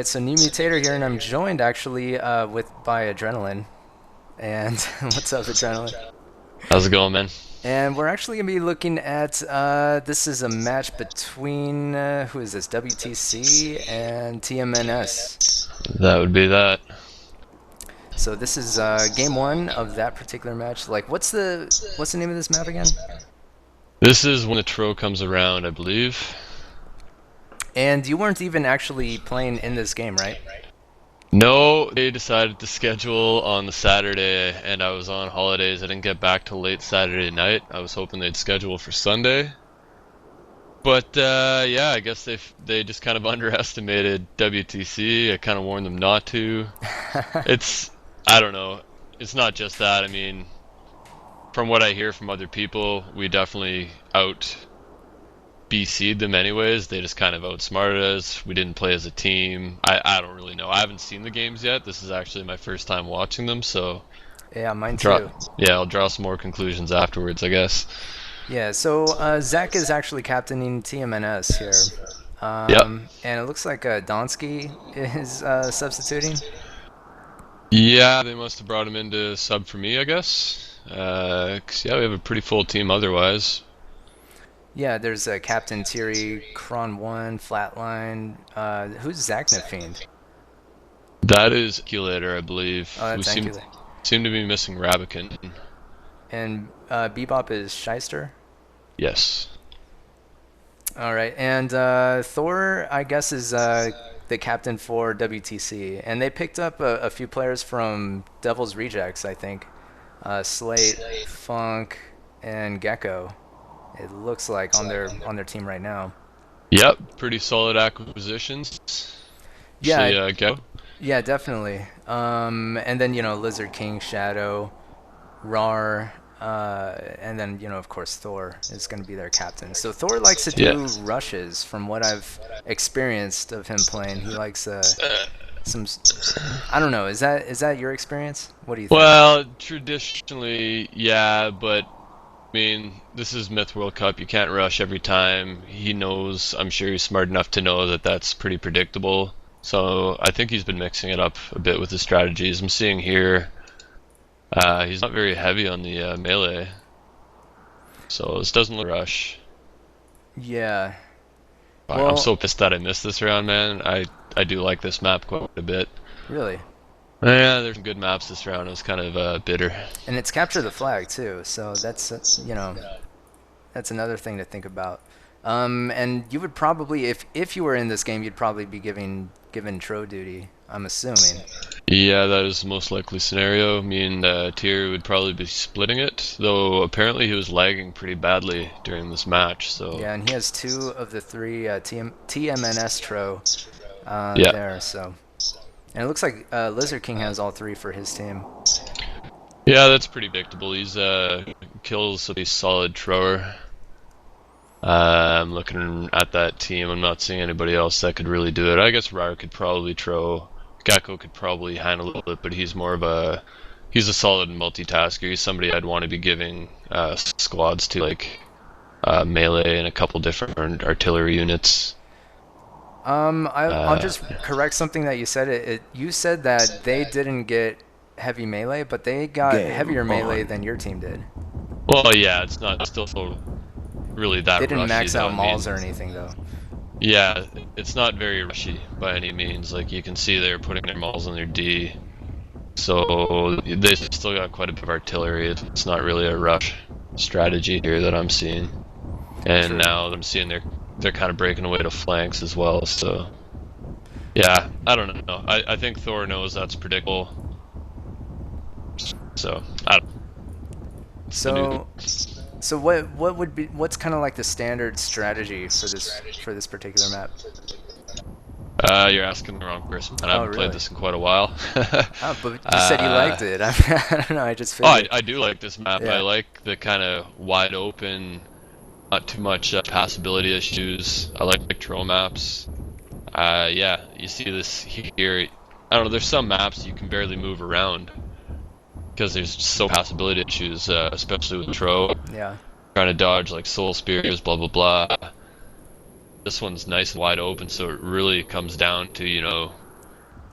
Alright, so new mutator here, and I'm joined actually by Adrenaline. And what's up, Adrenaline? How's it going, man? And we're actually gonna be looking at this is a match between who is this? WTC and TMNS. That would be that. So this is game one of that particular match. Like, what's the name of this map again? This is when the Tro comes around, I believe. And you weren't even actually playing in this game, right? No, they decided to schedule on the Saturday, and I was on holidays. I didn't get back till late Saturday night. I was hoping they'd schedule for Sunday. But yeah, I guess they just kind of underestimated WTC. I kind of warned them not to. It's I don't know. It's not just that. I mean, from what I hear from other people, we definitely out BC'd them anyways. They just kind of outsmarted us. We didn't play as a team. I don't really know. I haven't seen the games yet. This is actually my first time watching them, so Yeah, mine too. yeah, I'll draw some more conclusions afterwards, I guess. Yeah, so Zach is actually captaining TMNS here. Yep. And it looks like Donsky is substituting. Yeah, they must have brought him in to sub for me, I guess. 'Cause yeah, we have a pretty full team otherwise. Yeah, there's Captain Thierry, Kron 1, Flatline. Who's Zachnaffiend? That is Acculator, I believe. Oh, We that's Angular. seem to be missing Rabican. And Bebop is Shyster. Yes. All right, and Thor, I guess, is the captain for WTC. And they picked up a few players from Devil's Rejects, I think. Slate, Funk, and Gecko. It looks like on their team right now. Yep, pretty solid acquisitions. Yeah, Actually, go. yeah, definitely. And then Lizard King, Shadow, Rar, and then of course Thor is going to be their captain. So Thor likes to Yeah. do rushes, from what I've experienced of him playing. He likes some. I don't know. Is that your experience? What do you think? Well, traditionally, yeah, but I mean, this is Myth World Cup. You can't rush every time. He knows, I'm sure he's smart enough to know that that's pretty predictable. So I think he's been mixing it up a bit with his strategies. I'm seeing here, he's not very heavy on the melee. So this doesn't look rush. Yeah. But I'm Well, so pissed that I missed this round, man. I do like this map quite a bit. really. Yeah, there's some good maps this round. I was kind of bitter. And it's capture the flag too. So that's another thing to think about. And you would probably, if you were in this game, you'd probably be given Tro duty, I'm assuming. Yeah, that is the most likely scenario. Me and Tyr would probably be splitting it, though apparently he was lagging pretty badly during this match, so Yeah, and he has two of the three TMNS Tro yeah. there. So, and it looks like Lizard King has all three for his team. Yeah, that's pretty predictable. He's kills a solid thrower. I'm looking at that team. I'm not seeing anybody else that could really do it. I guess Rar could probably throw. Gecko could probably handle it, but he's a solid multitasker. He's somebody I'd want to be giving squads to, like melee and a couple different artillery units. I'll Uh, just correct something that you said. You said that they didn't get heavy melee, but they got heavier melee than your team did. well, yeah, it's not still really that They didn't rushy max though. out I mauls mean, or anything though. yeah, it's not very rushy by any means. Like you can see they're putting their mauls on their D, so they still got quite a bit of artillery. It's not really a rush strategy here that I'm seeing. And True. now I'm seeing they're kind of breaking away to flanks as well. So yeah, I don't know. I think Thor knows that's predictable. So I don't, it's the new. So, so what's kind of like the standard strategy for this particular map? You're asking the wrong person, and I Oh, haven't played really? this in quite a while. Oh, but you said you liked it. I don't know. I just Oh, figured. I do like this map. I Yeah. like the kind of wide open, not too much passability issues. I like troll maps. Yeah, you see this here. I don't know. There's some maps you can barely move around because there's so passability issues, especially with Tro. Yeah. Trying to dodge like soul spears, blah blah blah. This one's nice and wide open, so it really comes down to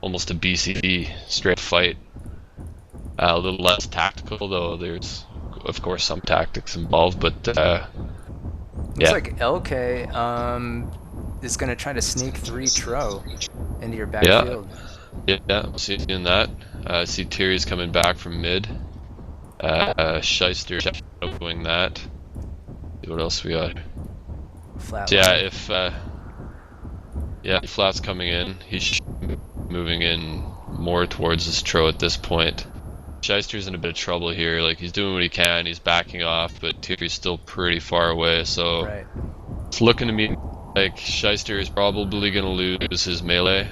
almost a BCD straight fight. A little less tactical, though. There's, of course, some tactics involved, but Looks yeah. like LK is going to try to sneak 3 Tro into your Yeah, backfield. yeah, seeing that. I see Thierry's coming back from mid. Shyster shadowing that. See what else we got. Flat So yeah, line. if Flat's coming in, he's moving in more towards his Tro at this point. Shyster's in a bit of trouble here. Like, he's doing what he can, he's backing off, but Thierry's still pretty far away, so Right. it's looking to me like Shyster is probably going to lose his melee.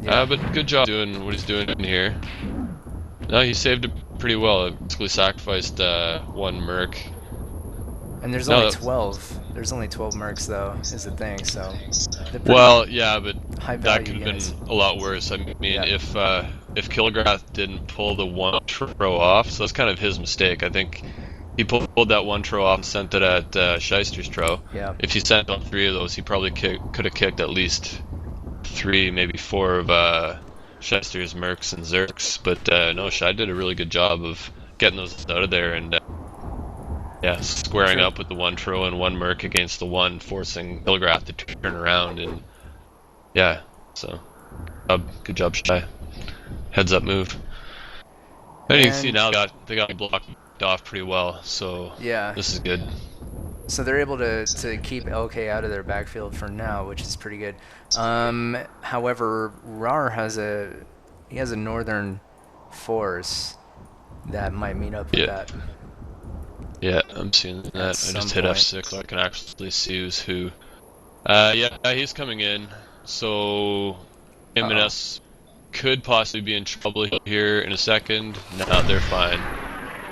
Yeah. But good job doing what he's doing in here. No, he saved it pretty well. Basically sacrificed 1 merc. And there's No, only 12. There's only 12 mercs, though, is the thing, so... well, yeah, but high that value could have units. been a lot worse. I mean, Yeah. if Kilgrath didn't pull the 1 Tro off, so that's kind of his mistake. I think he pulled that 1 Tro off and sent it at Shyster's Tro. Yeah. If he sent all 3 of those, he probably could have kicked at least 3, maybe 4 of Shyster's mercs and zerks. But no, Shy did a really good job of getting those out of there and yeah, squaring True. up with the 1 Tro and 1 merc against the 1, forcing Kilgrath to turn around. And yeah, so good job, Shy. Heads up move. And you can see now they got blocked off pretty well, so Yeah. this is good. So they're able to keep LK out of their backfield for now, which is pretty good. However, RAR has a northern force that might meet up with that. Yeah, I'm seeing that. I just hit point. F6 so I can actually see who's who. Yeah, he's coming in. So TMNS could possibly be in trouble here in a second. No, they're fine.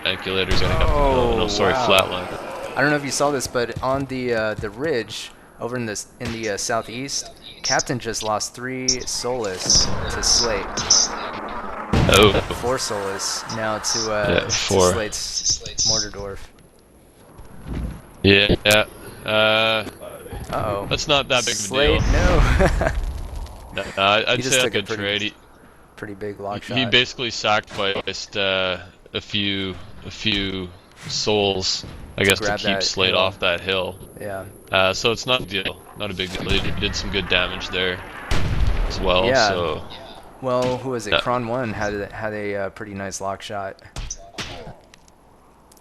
Ankulator's gonna come. Oh, no, sorry, wow. flatline. I don't know if you saw this, but on the ridge over in the southeast, Captain just lost 3 Solus to Slate. Oh. 4 Solus now to, Yeah, 4. to Slate's Mortardorf. Yeah. Uh-oh. That's not that big of a Slate, deal. no. I'd say a good trade. Pretty big lock shot. He basically sacrificed a few souls, I guess, to keep Slate off that hill. Yeah. So it's not a deal. Not a big deal. He did some good damage there as well. Yeah. So. Well, who was it? Kron 1 had a pretty nice lock shot.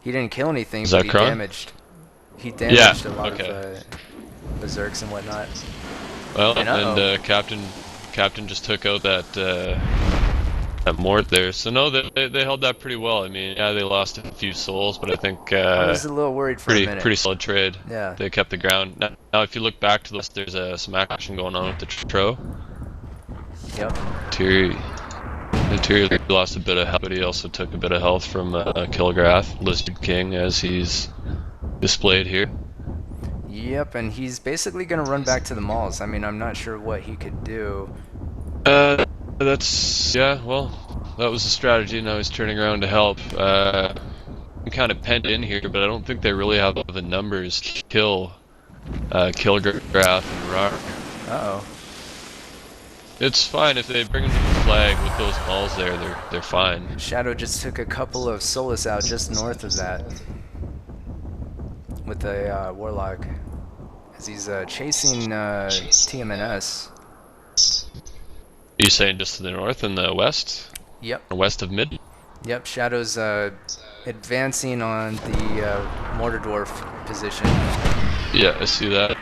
He didn't kill anything, but he damaged. He damaged a lot of berserks and whatnot. Well, and Captain just took out that mort there. So no, they held that pretty well. I mean, yeah, they lost a few souls, but I think I was a little worried for a minute. Pretty solid trade. Yeah. They kept the ground. Now if you look back to this, there's some action going on with the Tro. Yep. Thierry lost a bit of health, but he also took a bit of health from Kilgrath, Lizard King, as he's displayed here. Yep, and he's basically going to run back to the malls. I mean, I'm not sure what he could do. Well, that was the strategy. Now he's turning around to help. I'm kind of penned in here, but I don't think they really have the numbers to kill Kilgrath and Rar. Uh-oh. It's fine if they bring him to the flag with those malls there. They're fine. Shadow just took a couple of Solus out just north of that with the Warlock, as he's chasing TMNS. Are you saying just to the north and the west? Yep. West of mid? Yep. Shadow's advancing on the Mortardorf position. Yeah, I see that.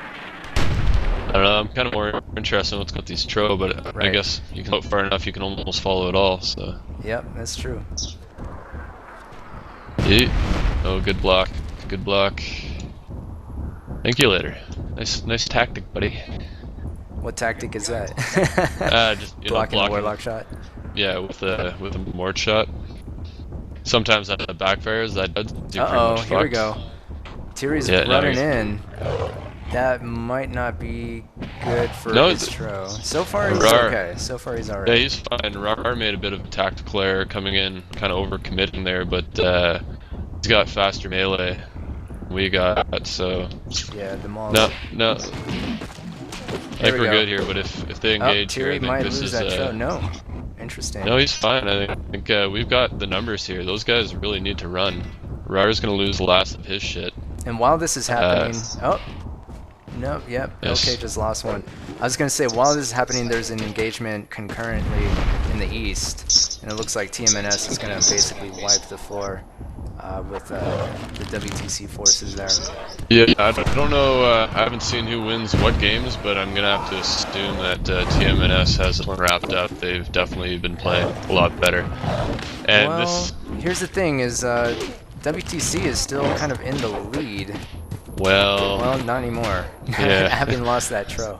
I don't know, I'm kind of more interested in what's got these Tro, but I guess you can look far enough, you can almost follow it all, so. Yep, that's true. Yeah. Oh, good block. Good block. Thank you later. Nice tactic, buddy. What tactic is that? Just blocking a Warlock shot? Yeah, with a Mort shot. Sometimes that backfires, that does do pretty much here we go. Thierry's running in. That might not be good for his Tro. So far he's okay. So far he's alright. Yeah, he's fine. Rar made a bit of a tactical error coming in, kind of over-committing there, but he's got faster melee than we got, so... Yeah, the maul. No. I There think we we're go. good here, but if they Oh, engage here, I Thierry think might this lose is that tro. No. Interesting. no, he's fine. I think we've got the numbers here. Those guys really need to run. Ryder's gonna lose the last of his shit. And while this is Uh, happening, oh, no, yep, LK yes. just lost one. I was gonna say, while this is happening, there's an engagement concurrently in the east, and it looks like TMNS is gonna basically wipe the floor with the WTC forces there. Yeah, I don't know. I haven't seen who wins what games, but I'm gonna have to assume that TMNS has this one wrapped up. They've definitely been playing a lot better. And Well, this, here's the thing: is WTC is still kind of in the lead. well, Well, not anymore, yeah. having lost that tro.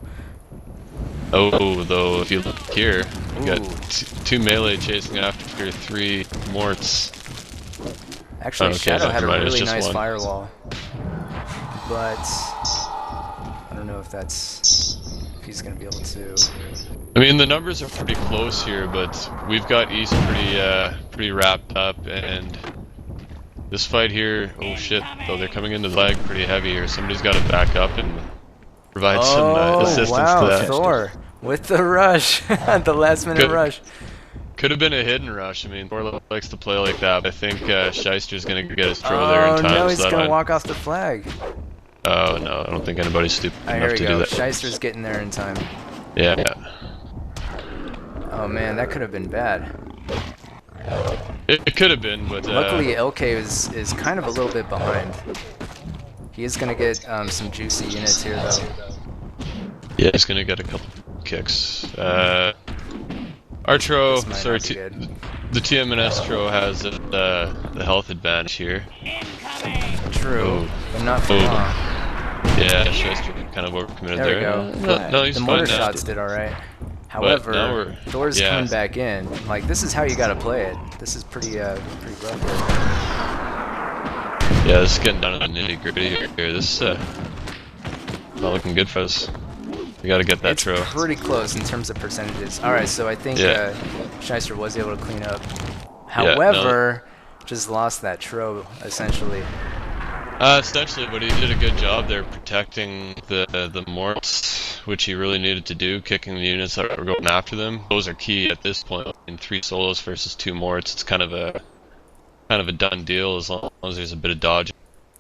Oh, though, if you look here, you got Ooh. two melee chasing after three morts. Actually, Okay, Shadow had never a mind. It's really just nice one. firewall, but I don't know if if he's gonna be able to. I mean, the numbers are pretty close here, but we've got East pretty wrapped up, and this fight here, oh shit, though they're coming into the flag pretty heavy here. Somebody's got to back up and provide some Oh assistance to wow, that. Thor with the rush, the last minute Could, rush. could have been a hidden rush. I mean, Thor likes to play like that, but I think Scheister's gonna get his throw there in Oh time, no, so he's that gonna might... walk off the flag. Oh no, I don't think anybody's stupid Alright, here enough we to do go. that. Scheister's getting there in time. Yeah. Oh man, that could have been bad. It could have been, but Luckily, LK is kind of a little bit behind. He is gonna get some juicy units here though. yeah, he's gonna get a couple kicks. Our tro, This might sorry, not be good. the TMNS tro has the health advantage here. True, Oh. but not for Oh. long. Yeah, Scheister kind of overcommitted There we go. No, he's The fine mortar now. shots did alright. But However, now we're... Thor's yeah. coming back in. Like, this is how you gotta play it. This is pretty rough here. Yeah, this is getting down to the nitty gritty here. This not looking good for us. We gotta get that It's tro. pretty close in terms of percentages. Alright, so I think Yeah. Scheister was able to clean up. Yeah, However, just lost that tro, essentially. Essentially, but he did a good job there protecting the morts, which he really needed to do, kicking the units that were going after them. Those are key at this point. In 3 solos versus 2 morts, it's kind of a done deal as long as there's a bit of dodge.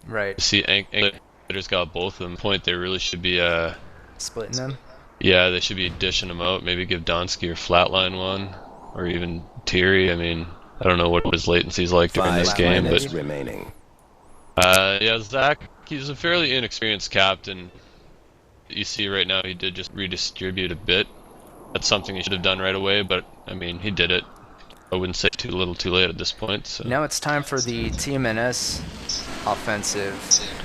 Right. You see, Angler's got both of them. Point they really should be Splitting them? yeah, they should be dishing them out. Maybe give Donsky or Flatline one, or even Thierry. I mean, I don't know what his latency's like during this game, but remaining. yeah, Zach, he's a fairly inexperienced captain. You see right now he did just redistribute a bit. That's something he should have done right away, but I mean, he did it. I wouldn't say too little too late at this point. So. Now it's time for the TMNS offensive,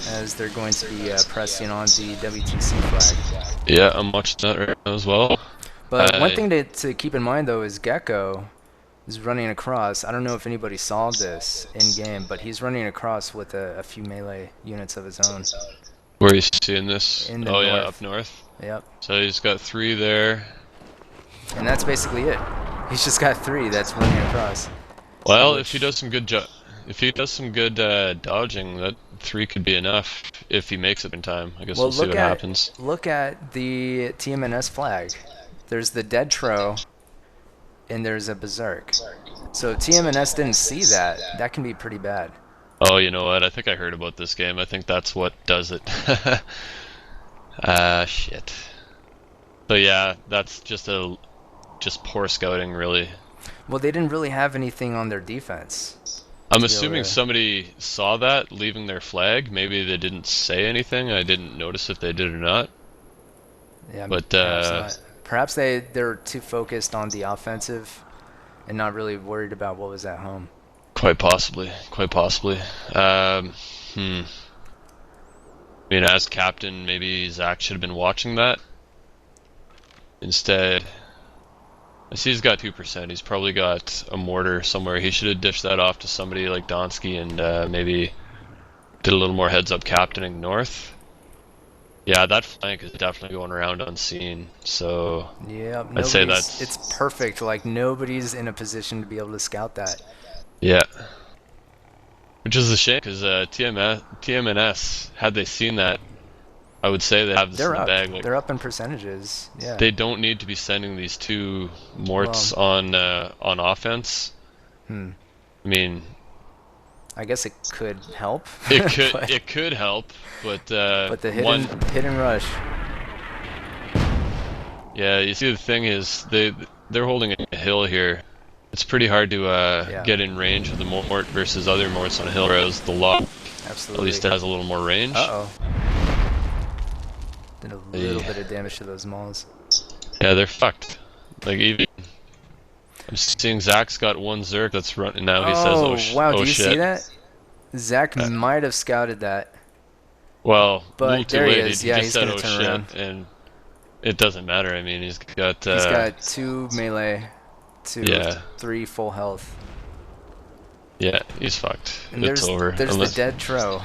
as they're going to be pressing on the WTC flag. Yeah, I'm watching that right now as well. But one thing to keep in mind, though, is Gecko is running across. I don't know if anybody saw this in-game, but he's running across with a few melee units of his own. Where are you seeing this? In the oh yeah, north. up north. Yep. So he's got 3 there. And that's basically it. He's just got 3 that's running across. Well, if he does some good dodging, that 3 could be enough if he makes it in time. I guess we'll see what happens. Look at the TMNS flag. There's the dead tro, and there's a berserk. So if TMNS didn't see that, that can be pretty bad. Oh, you know what? I think I heard about this game. I think that's what does it. Shit. So yeah, that's just poor scouting, really. Well, they didn't really have anything on their defense. I'm assuming somebody saw that leaving their flag. Maybe they didn't say anything. I didn't notice if they did or not. Yeah, but perhaps not. Perhaps they're too focused on the offensive and not really worried about what was at home. Quite possibly. Quite possibly. I mean, as captain, maybe Zach should have been watching that. Instead, I see he's got 2%. He's probably got a mortar somewhere. He should have dished that off to somebody like Donsky and maybe did a little more heads-up captaining north. Yeah, that flank is definitely going around unseen. So yeah, I'd say it's perfect. Like, nobody's in a position to be able to scout that. Yeah. Which is a shame, because TMNS, had they seen that, I would say they have this in They're the up. bag. Like They're up in percentages. Yeah. they don't need to be sending these two Well, Morts on offense. hmm. I mean, I guess it could help, it could but it could help, but the one. hit and rush. Yeah, you see the thing is they're holding a hill here. It's pretty hard to Yeah, get in range with the Mort versus other Morts on a hill, whereas the Log at absolutely. least it has a little more range. Uh-oh. Did a little bit of damage to those malls. Yeah, they're fucked. Like even I'm seeing Zach's got one Zerk that's running now. He says, Oh, wow, do oh you shit." see that? Zach might have scouted that. Well, a little But too there he late. is. He Yeah, just he's said, gonna "Oh turn shit," around. and it doesn't matter. I mean, he's got He's got 2 melee to yeah, 3 full health. yeah, he's fucked. And It's over. there's the Unless dead Tro.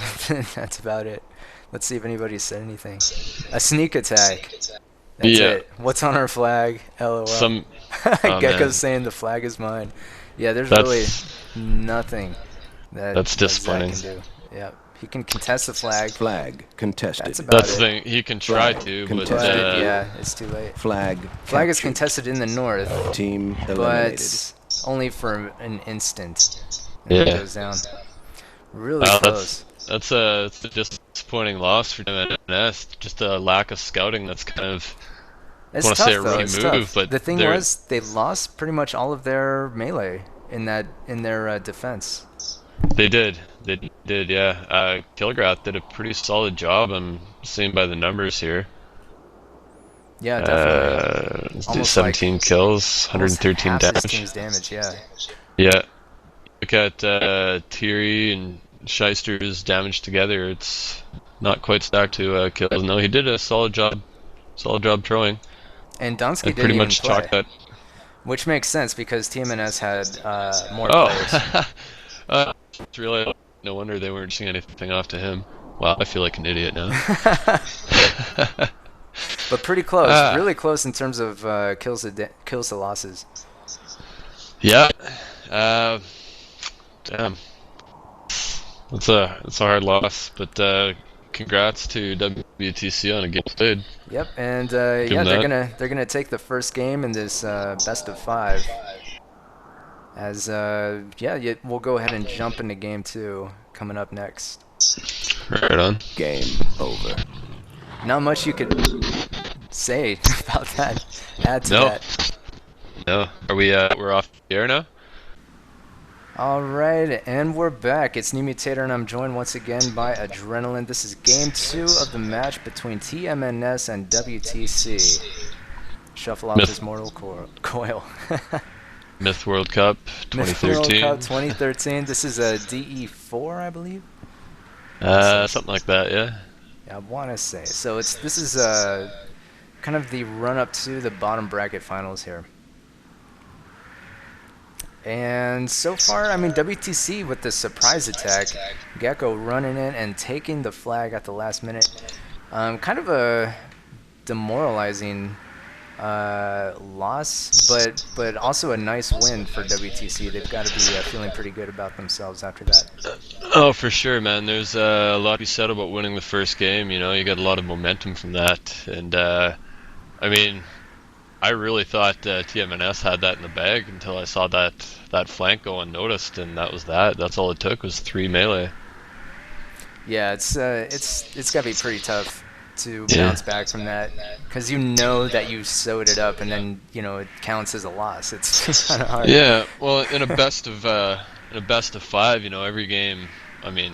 That's about it. Let's see if anybody said anything. A sneak attack. That's yeah, it. What's on our flag? LOL. some oh man, Gecko's saying the flag is mine. Yeah, there's really that's nothing that Zach disappointing. can do. Yeah, he can contest the flag. Flag contested. That's about That's it. the thing. He can try Flag to, contested. But but yeah, it's too late. Flag Flag is captured. contested in the north, Team eliminated. but only for an instant. And then it yeah, goes down. Really wow, close. that's a disappointing loss for TMNS. Just a lack of scouting. That's kind of I It's want to tough say a though. rookie It's move, tough. but The thing they're was, they lost pretty much all of their melee in their defense. They did, yeah. Kilgrath did a pretty solid job. I'm seeing by the numbers here. Yeah, definitely. Let's do Almost 17 like kills, almost 113 half his damage. team's damage. Yeah. Yeah. Look at Thierry and Scheister's damage together. It's not quite stacked to kills. No, he did a solid job throwing. And Donsky I didn't pretty even much play, chalked that. which makes sense because TMNS had more players. Oh, it's really no wonder they weren't seeing anything off to him. Wow, I feel like an idiot now. But pretty close, Ah. really close in terms of kills to losses. Yeah. Damn. It's a hard loss, but congrats to WTC on a game played. Yep, and Give yeah, 'em that. they're gonna take the first game in this best of 5. As we'll go ahead and jump into game 2 coming up next. Right on. Game over. Not much you could say about that. Add to No. that. No. Are we we're off the air now? Alright, and we're back. It's New Mutator, and I'm joined once again by Adrenaline. This is game 2 of the match between TMNS and WTC. Shuffle off this mortal coil. Myth World Cup Myth World 2013. Cup 2013. This is a DE4, I believe. Something like that, yeah. Yeah, I want to say. So this is kind of the run-up to the bottom bracket finals here. And so far, I mean, WTC with the surprise attack, Gecko running in and taking the flag at the last minute. Kind of a demoralizing loss, but also a nice win for WTC. They've got to be feeling pretty good about themselves after that. Oh, for sure, man. There's a lot to be said about winning the first game. You know, you got a lot of momentum from that, and I mean, I really thought TMNS had that in the bag until I saw that flank go unnoticed, and that was that. That's all it took was 3 melee. Yeah, it's got to be pretty tough to bounce back from that, because you know that you sewed it up, and then it counts as a loss. It's kind of hard. Yeah, well, in a best of 5, every game. I mean,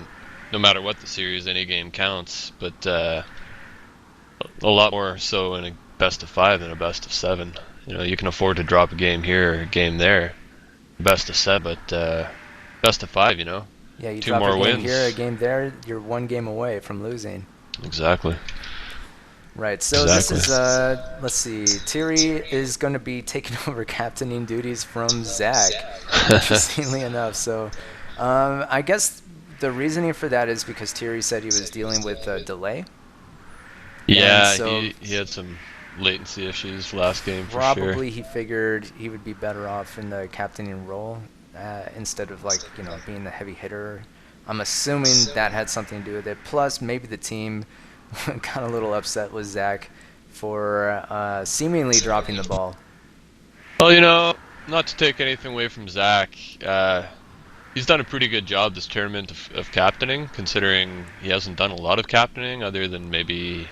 no matter what the series, any game counts, but a lot more so in a best of 5 than a best of 7. You can afford to drop a game here, a game there, best of 7, but best of 5. Yeah, you 2 drop more a game wins. here, a game there, you're 1 game away from losing. Exactly. Right, so this is, let's see, Thierry is going to be taking over captaining duties from Zach, interestingly enough. So I guess the reasoning for that is because Thierry said he was dealing with a delay. Yeah, so he had some latency issues last game for sure. probably he figured he would be better off in the captaining role instead of being the heavy hitter. I'm assuming that had something to do with it. Plus, maybe the team got a little upset with Zach for seemingly dropping the ball. Well, not to take anything away from Zach, he's done a pretty good job this tournament of captaining, considering he hasn't done a lot of captaining other than maybe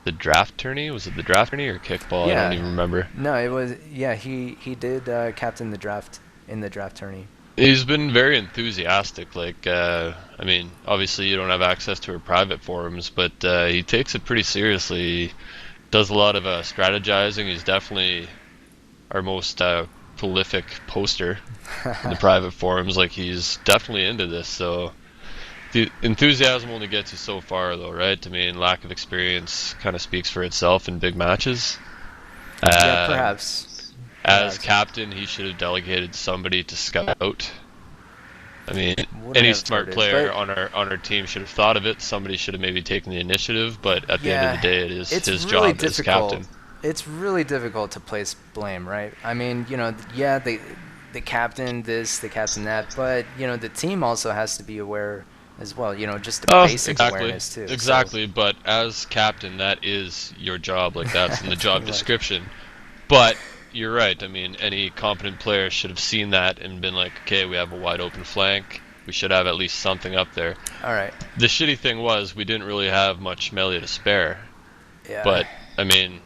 the draft tourney. Was it the draft tourney or kickball? I don't Yeah, even remember. no, it was yeah. He did captain the draft in the draft tourney. He's been very enthusiastic. Like, I mean, obviously you don't have access to her private forums, but he takes it pretty seriously. He does a lot of strategizing. He's definitely our most prolific poster in the private forums. Like, he's definitely into this. So the enthusiasm only gets you so far, though, right? I mean, lack of experience kind of speaks for itself in big matches. Yeah, Um, perhaps. as Perhaps. captain, he should have delegated somebody to scout. I mean, Wouldn't any have smart started, player but on our team should have thought of it. Somebody should have maybe taken the initiative, but at the end of the yeah, day, it is it's his really job as difficult. captain. It's really difficult to place blame, right? I mean, yeah, the captain this, the captain that, but the team also has to be aware as well. Just the Oh, basic exactly, awareness too. So exactly. But as captain, that is your job. Like, that's in the job pretty much. description. But you're right. I mean, any competent player should have seen that and been like, okay, we have a wide open flank. We should have at least something up there. All right. The shitty thing was we didn't really have much melee to spare. Yeah. But I mean,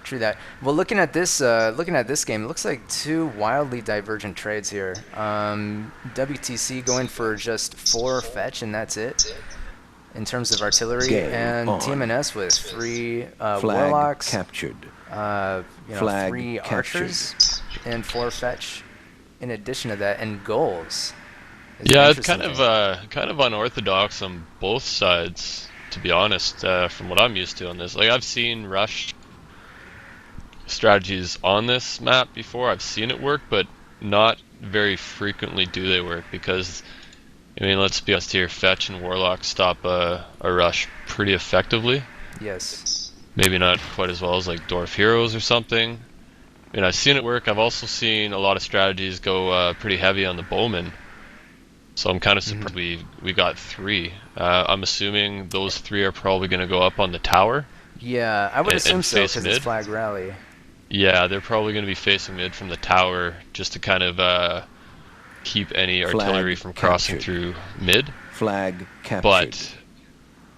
True that. Well, looking at this game, it looks like two wildly divergent trades here. WTC going for just 4 fetch and that's it in terms of artillery, Game and on. TMNS with 3 Flag warlocks, captured. Flag Flag 3 captured. archers, and 4 fetch. In addition to that, and goals. yeah, it's kind of unorthodox on both sides, to be honest. From what I'm used to on this, like, I've seen rush strategies on this map before. I've seen it work, but not very frequently do they work because, I mean, let's be honest here, fetch and warlock stop a rush pretty effectively. Yes. Maybe not quite as well as like dwarf heroes or something. I mean, I've seen it work. I've also seen a lot of strategies go pretty heavy on the bowman. So I'm kind of surprised we got 3. I'm assuming those 3 are probably going to go up on the tower. Yeah, I would assume and so face because it's mid. flag rally. Yeah, they're probably going to be facing mid from the tower just to kind of keep any Flag artillery from crossing captured. through mid. Flag captured. But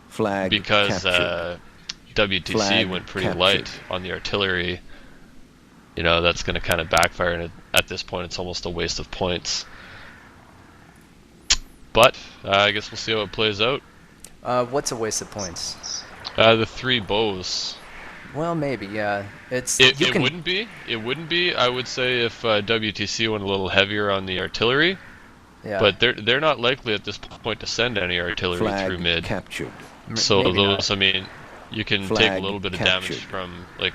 Flag because captured. WTC Flag went pretty captured. light on the artillery, that's going to kind of backfire, and at this point it's almost a waste of points. But I guess we'll see how it plays out. What's a waste of points? The 3 bows. Well, maybe, yeah. It wouldn't be. It wouldn't be. I would say if WTC went a little heavier on the artillery, Yeah. but they're not likely at this point to send any artillery Flag through mid. captured. So maybe not. those, I mean, you can take a Flag little bit of captured. damage from like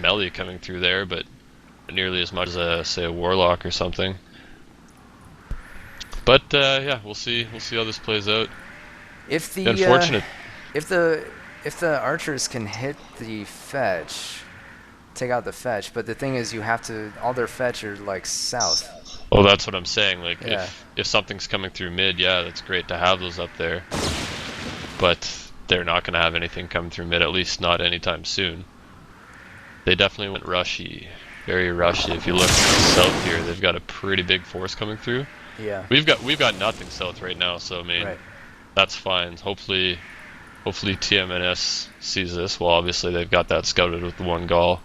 melee coming through there, but not nearly as much as say a warlock or something. But yeah, we'll see. We'll see how this plays out. If the Unfortunate. if the archers can hit the fetch, take out the fetch, but the thing is, you have to all their fetch are like south. Well, that's what I'm saying. Like, Yeah. if something's coming through mid, yeah, that's great to have those up there. But they're not going to have anything coming through mid, at least not anytime soon. They definitely went rushy, very rushy. If you look south here, they've got a pretty big force coming through. Yeah. We've got nothing south right now, so I mean, Right. that's fine. Hopefully TMNS sees this. Well, obviously they've got that scouted with the 1 gall.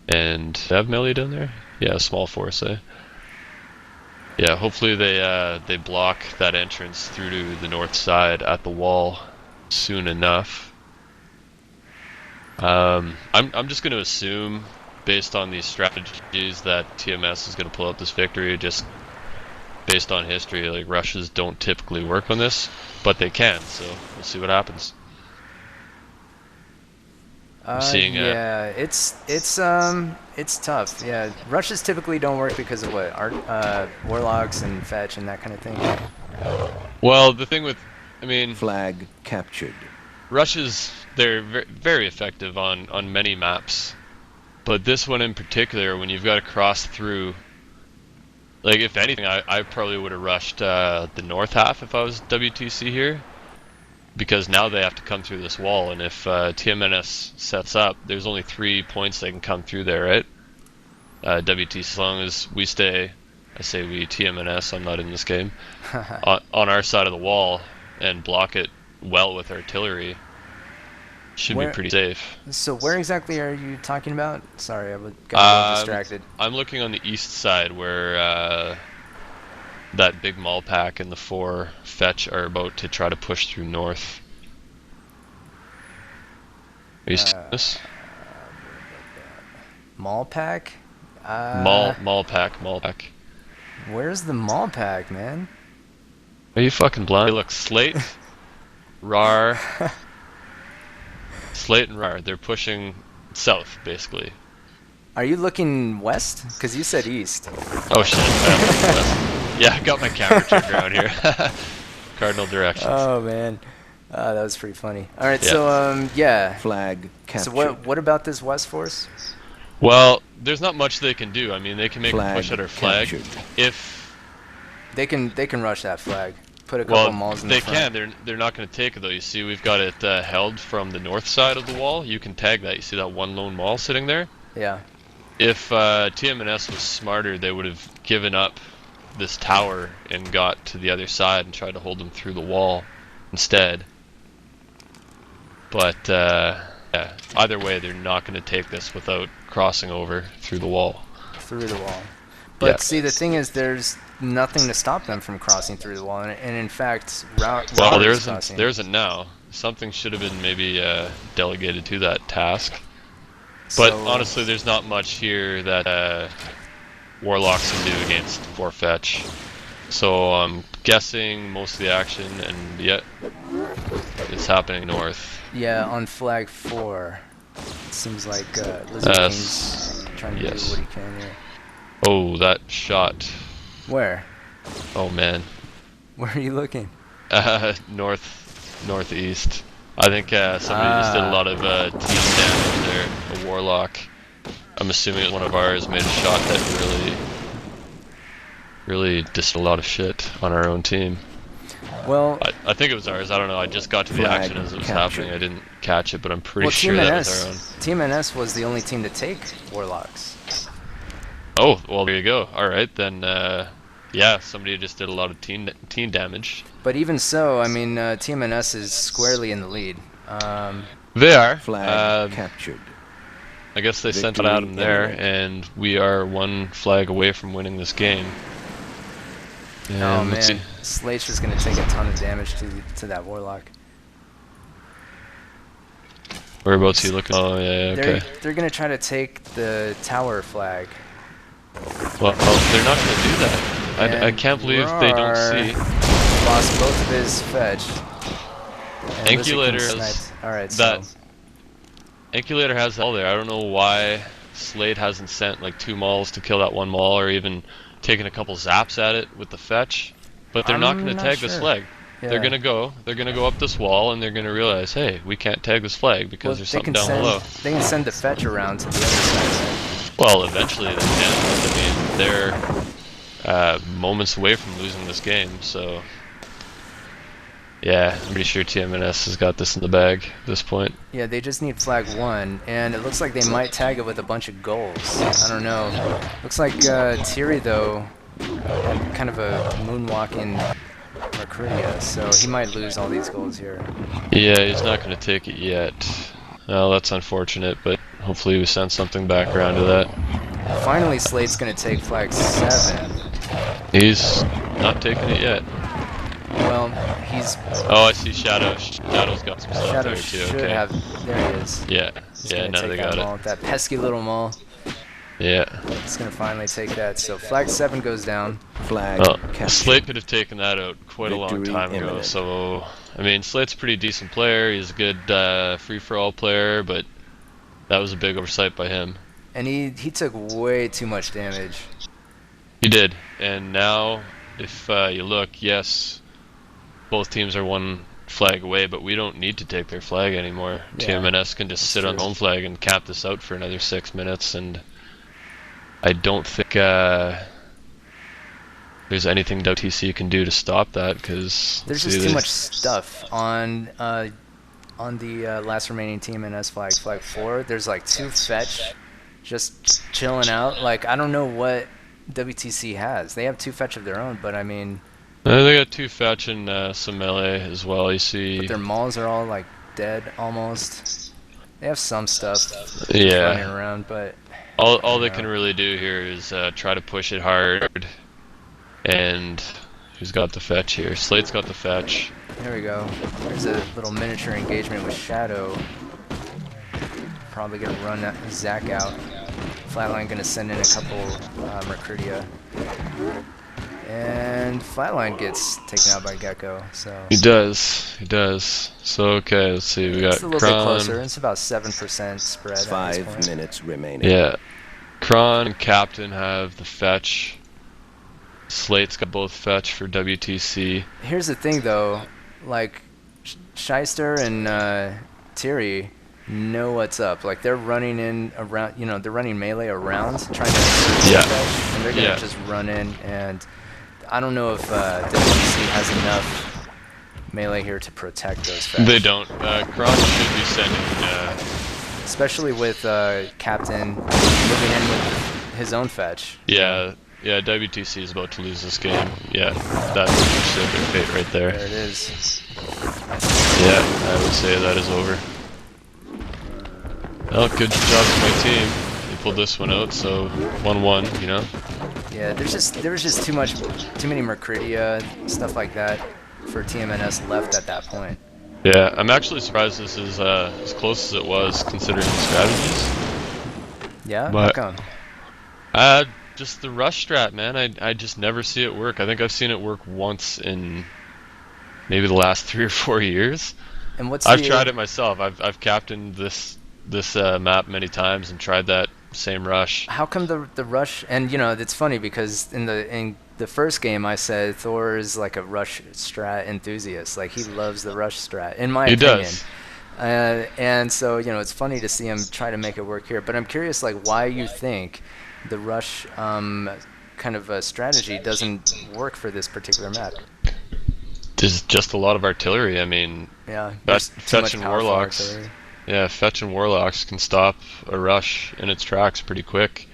And they have melee down there? Yeah, small force, eh? Yeah, hopefully they block that entrance through to the north side at the wall soon enough. I'm just going to assume, based on these strategies, that TMS is going to pull out this victory. Just based on history, like, rushes don't typically work on this, but they can. So we'll see what happens. Seeing yeah, it's tough. Yeah, rushes typically don't work because of what warlocks and fetch and that kind of thing. Well, the thing with, I mean, Flag captured. rushes, they're very effective on many maps, but this one in particular, when you've got to cross through, like, if anything, I probably would have rushed the north half if I was WTC here, because now they have to come through this wall, and if TMNS sets up, there's only 3 points they can come through there, right? WTC, as long as we stay, I say we, TMNS, I'm not in this game, on our side of the wall and block it well with artillery, should be pretty safe. So where exactly are you talking about? Sorry, got a little distracted. I'm looking on the east side where that big mall pack and the 4 fetch are about to try to push through north. Are you seeing this? Mall pack? Mall pack. Where's the mall pack, man? Are you fucking blind? Hey, look, Slate, RAR, Slate and RAR. They're pushing south, basically. Are you looking west? Because you said east. Oh shit! Yeah, I got my camera turned around here. Cardinal directions. Oh man, that was pretty funny. All right, Yeah. so yeah. Flag captured. So what about this west force? Well, there's not much they can do. I mean, they can make a push at our flag captured. if. They can rush that flag. Put a couple malls in the front. They can. They're not going to take it though. You see, we've got it held from the north side of the wall. You can tag that. You see that one lone mall sitting there? Yeah. If TMNS was smarter, they would have given up this tower and got to the other side and tried to hold them through the wall instead. But yeah, either way, they're not going to take this without crossing over through the wall. Through the wall. But Yeah. see, the thing is, there's nothing to stop them from crossing through the wall, and in fact, Well, Robert there is isn't. crossing. There isn't now. Something should have been maybe delegated to that task. But So- honestly, there's not much here that Warlocks can do against 4 fetch. So I'm guessing most of the action, and yet it's happening north. Yeah, on flag 4. It seems like Lizard King's trying to do yes. what he can here. Oh, that shot. Where? Oh man. Where are you looking? Northeast. I think somebody just did a lot of team damage there. A Warlock. I'm assuming one of ours made a shot that really did a lot of shit on our own team. Well, I think it was ours. I don't know. I just got to the Flag action as it was captured. happening. I didn't catch it, but I'm pretty well, sure that was our own. TMNS was the only team to take Warlocks. Oh, well, there you go. All right, then. Yeah, somebody just did a lot of team damage. But even so, I mean, TMNS is squarely in the lead. They are. Flag captured. I guess they sent it Victory out him there, imminent. and we are 1 flag away from winning this game. And Oh let's man, see. Slate's just gonna take a ton of damage to that Warlock. Whereabouts are you looking? Oh yeah, okay. They're gonna try to take the tower flag. Well, they're not going to do that. I And can't believe they don't see. Lost both of his fetch. And Lizard King Ankulator has sniped. All right, that. so Ankulator has all there. I don't know why Slade hasn't sent like 2 mauls to kill that 1 maul, or even taken a couple zaps at it with the fetch. But they're not I'm going to not tag this sure. flag. yeah. They're gonna go up this wall, and they're gonna realize, hey, we can't tag this flag because Well, there's they something can down send, below. They can send the fetch around to the other side. Well, eventually they can. I mean, they're moments away from losing this game, so yeah, I'm pretty sure TMNS has got this in the bag at this point. Yeah, they just need flag 1, and it looks like they might tag it with a bunch of goals. I don't know. Looks like Thierry, though, had kind of a moonwalking Mercuria, so he might lose all these goals here. Yeah, he's not going to take it yet. Well, that's unfortunate, but hopefully we send something back around to that. Finally, Slate's going to take flag 7. He's not taking it yet. Well, he's... Oh, I see Shadow. Shadow's got some stuff Shadow there too. should Okay. have... There he is. Yeah, He's yeah, gonna now take they that got maul, it. that pesky little maul. Yeah. He's going to finally take that. So flag 7 goes down. Flag Well, captured. Slate could have taken that out quite a long Victory time ago. imminent. So, I mean, Slate's a pretty decent player. He's a good free-for-all player, but that was a big oversight by him. And he took way too much damage. He did. And now, if you look, yes, both teams are 1 flag away, but we don't need to take their flag anymore. Yeah, TMNS can just sit on true. home flag and cap this out for another 6 minutes, and I don't think there's anything WTC can do to stop that, because There's just too much stuff on the last remaining TMNS flag, flag 4. There's like 2 fetch just chilling out. Like, I don't know what WTC has. They have 2 fetch of their own, but I mean... they got 2 fetch and some melee as well, you see. But their mauls are all like dead almost. They have some stuff running around, but... All they can really do here is try to push it hard. And who's got the fetch here? Slate's got the fetch. There we go. There's a little miniature engagement with Shadow. Probably gonna run that Zac out. Flatline gonna send in a couple Mercuridia. And Flatline gets taken out by Gecko. So He does. So okay, let's see. We got it's a little bit closer. It's about 7% spread. 5 minutes remaining. Yeah. Kron and Captain have the fetch. Slate's got both fetch for WTC. Here's the thing, though. Like, Shyster and Thierry know what's up. Like, they're running in around, you know, they're running melee around, trying to fetch, and they're going to just run in. And I don't know if WTC has enough melee here to protect those fetch. They don't. Kron should be sending... especially with Captain moving in with his own fetch. Yeah, WTC is about to lose this game. Yeah, that's their fate right there. There it is. Yeah, I would say that is over. Well, good job to my team. They pulled this one out, so 1-1, you know? Yeah, there was just too many Mercuridia, stuff like that, for TMNS left at that point. Yeah, I'm actually surprised this is as close as it was, considering the strategies. Yeah? But, how come? Just the rush strat, man. I just never see it work. I think I've seen it work once in maybe the last 3 or 4 years. And I've tried it myself. I've captained this map many times and tried that same rush. How come the rush? And you know, it's funny because in the first game I said Thor is like a rush strat enthusiast. Like, he loves the rush strat, in my opinion. He does. And so, you know, it's funny to see him try to make it work here. But I'm curious, like, why you think the rush kind of a strategy doesn't work for this particular map. There's just a lot of artillery. I mean, yeah, fetch and warlocks. Artillery. Yeah, fetch and warlocks can stop a rush in its tracks pretty quick.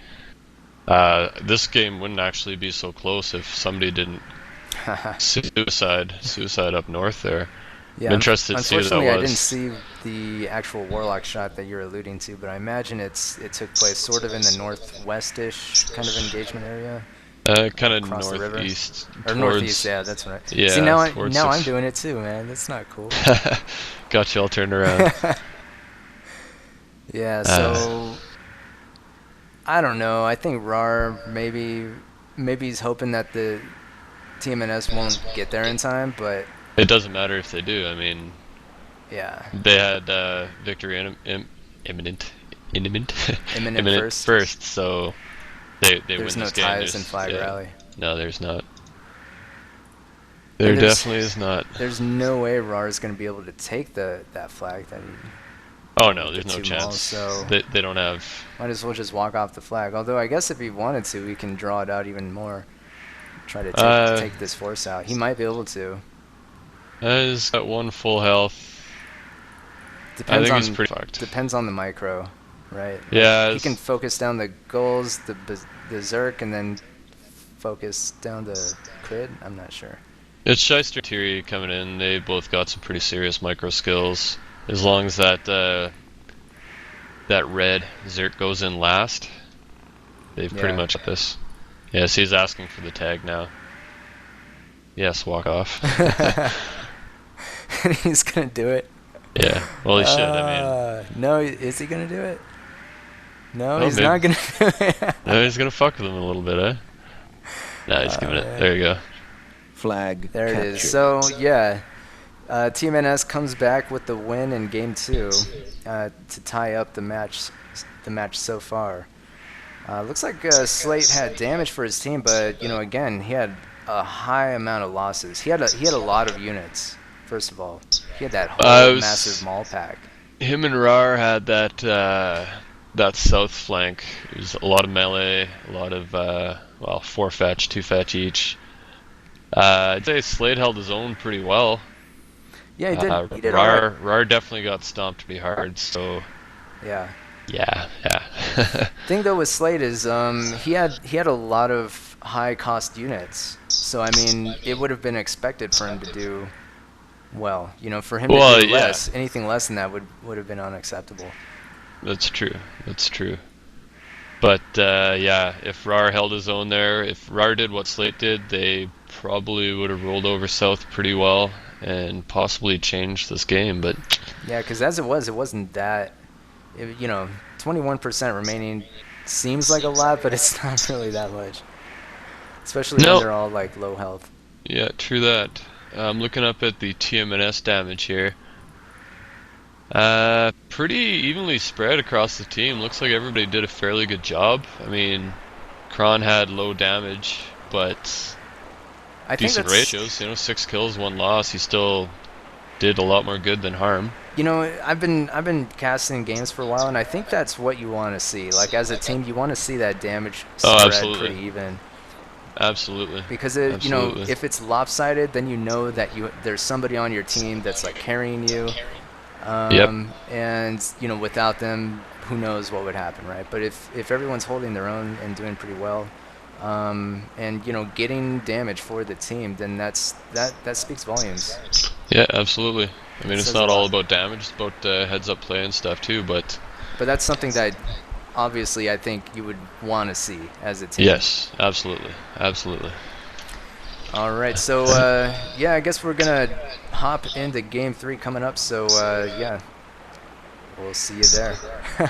This game wouldn't actually be so close if somebody didn't suicide up north there. Yeah, I'm interested to see who that was. Unfortunately, I didn't see the actual warlock shot that you're alluding to, but I imagine it took place sort of in the northwestish kind of engagement area. Kind of northeast. Or northeast, yeah, that's right. Yeah, see, now I'm doing it too, man. That's not cool. Got you all turned around. Yeah, so I don't know. I think RAR maybe he's hoping that the TMNS won't get there in time, but it doesn't matter if they do. I mean, yeah, they had victory imminent first, so they win this game. There's no ties in flag rally. No, there's not. There definitely is not. There's no way RAR is going to be able to take that flag that he. Oh no, there's no chance. So they don't have. Might as well just walk off the flag. Although I guess if he wanted to, he can draw it out even more. Try to take this force out. He might be able to. He's got 1 full health. Depends I think he's pretty fucked. Depends on the micro, right? Yeah. He can focus down the goals, the Zerk, and then focus down the crit. I'm not sure. It's Shyster and Thierry coming in. They both got some pretty serious micro skills. As long as that red Zerk goes in last, they've pretty much got this. Yes, he's asking for the tag now. Yes, walk off. He's gonna do it. Yeah, well, he should. I mean, no, is he gonna do it? No, he's not gonna do it. No, he's gonna fuck with him a little bit, eh? Nah, he's giving it. There you go. Flag. There captured. It is. So yeah, TMNS comes back with the win in Game 2 to tie up the match so far. Looks like Slate had damage for his team, but you know, again, he had a high amount of losses. He had a lot of units. First of all, he had that whole massive maul pack. Him and Rar had that south flank. It was a lot of melee, a lot of 4 fetch, 2 fetch each. I'd say Slade held his own pretty well. Yeah, he did. He did all right. Rar definitely got stomped pretty hard, so Yeah. yeah. Thing though with Slade is he had a lot of high cost units. So I mean, it would have been expected for him to do well. You know, for him to Well, do yeah, less, anything less than that would have been unacceptable. that's true. That's true. But yeah, if Rar held his own there, if Rar did what Slate did, they probably would have rolled over South pretty well and possibly changed this game. But Yeah, because as it wasn't that. You know, 21% remaining seems like a lot, but it's not really that much. Especially when no, they're all like low health. yeah, true that. I'm looking up at the TMNS damage here. Pretty evenly spread across the team. Looks like everybody did a fairly good job. I mean, Kron had low damage, but I think decent that's ratios. 6 kills, 1 loss. He still did a lot more good than harm. you know I've been casting games for a while, and I think that's what you want to see. Like as a team, you want to see that damage Oh, spread absolutely, pretty even. absolutely, Because absolutely. if it's lopsided, then you know that there's somebody on your team that's like carrying you. Yep. And without them, who knows what would happen, right? But if everyone's holding their own and doing pretty well, and getting damage for the team, then that speaks volumes. Yeah, absolutely. I It mean, it's says a not all lot. about damage; it's about heads-up play and stuff too. But But that's something that obviously I think you would want to see as a team. yes, absolutely, absolutely. All right, so yeah, I guess we're gonna hop into Game 3 coming up. So yeah, we'll see you there.